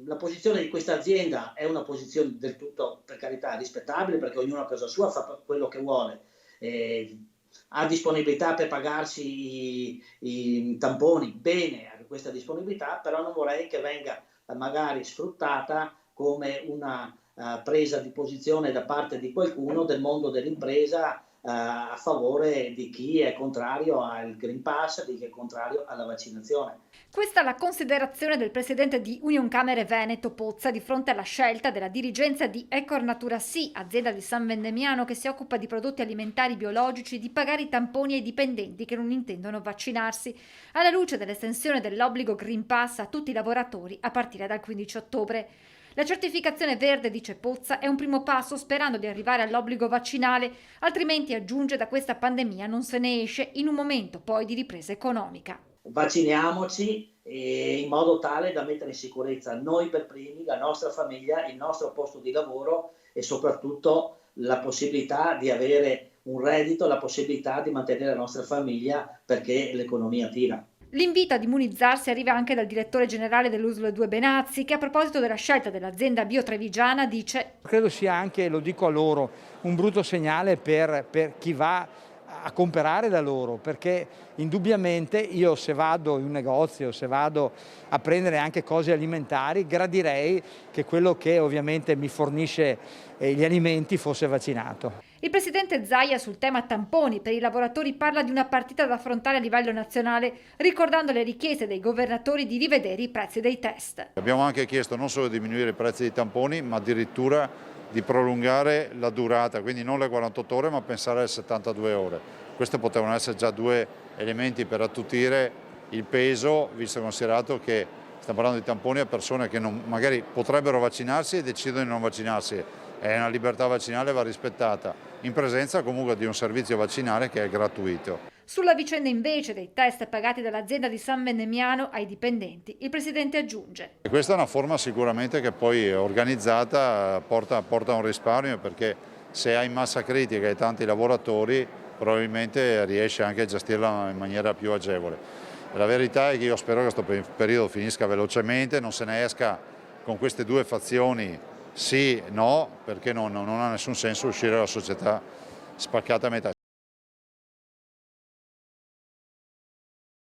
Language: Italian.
La posizione di questa azienda è una posizione del tutto, per carità, rispettabile, perché ognuno a casa sua fa quello che vuole. Ha disponibilità per pagarsi i tamponi, bene, ha questa disponibilità, però non vorrei che venga magari sfruttata come una presa di posizione da parte di qualcuno del mondo dell'impresa a favore di chi è contrario al Green Pass, di chi è contrario alla vaccinazione. Questa è la considerazione del presidente di Unioncamere Veneto Pozza di fronte alla scelta della dirigenza di Ecor Natura Sì, azienda di San Vendemiano che si occupa di prodotti alimentari biologici, di pagare i tamponi ai dipendenti che non intendono vaccinarsi, alla luce dell'estensione dell'obbligo Green Pass a tutti i lavoratori a partire dal 15 ottobre. La certificazione verde, dice Pozza, è un primo passo sperando di arrivare all'obbligo vaccinale, altrimenti, aggiunge, da questa pandemia non se ne esce in un momento poi di ripresa economica. Vacciniamoci in modo tale da mettere in sicurezza noi per primi, la nostra famiglia, il nostro posto di lavoro e soprattutto la possibilità di avere un reddito, la possibilità di mantenere la nostra famiglia perché l'economia tira. L'invito ad immunizzarsi arriva anche dal direttore generale dell'USL 2 Benazzi, che a proposito della scelta dell'azienda biotrevigiana dice: credo sia anche, lo dico a loro, un brutto segnale per chi va a comprare da loro, perché indubbiamente io, se vado in un negozio, se vado a prendere anche cose alimentari, gradirei che quello che ovviamente mi fornisce gli alimenti fosse vaccinato. Il presidente Zaia sul tema tamponi per i lavoratori parla di una partita da affrontare a livello nazionale, ricordando le richieste dei governatori di rivedere i prezzi dei test. Abbiamo anche chiesto non solo di diminuire i prezzi dei tamponi, ma addirittura di prolungare la durata, quindi non le 48 ore ma pensare alle 72 ore. Questi potevano essere già due elementi per attutire il peso, visto e considerato che stiamo parlando di tamponi a persone che magari potrebbero vaccinarsi e decidono di non vaccinarsi. Una libertà vaccinale va rispettata, in presenza comunque di un servizio vaccinale che è gratuito. Sulla vicenda invece dei test pagati dall'azienda di San Vendemiano ai dipendenti, il presidente aggiunge: E questa è una forma sicuramente che poi organizzata porta a un risparmio, perché se hai massa critica e tanti lavoratori probabilmente riesce anche a gestirla in maniera più agevole. La verità è che io spero che questo periodo finisca velocemente, non se ne esca con queste due fazioni sì, no, perché non ha nessun senso uscire dalla società spaccata a metà.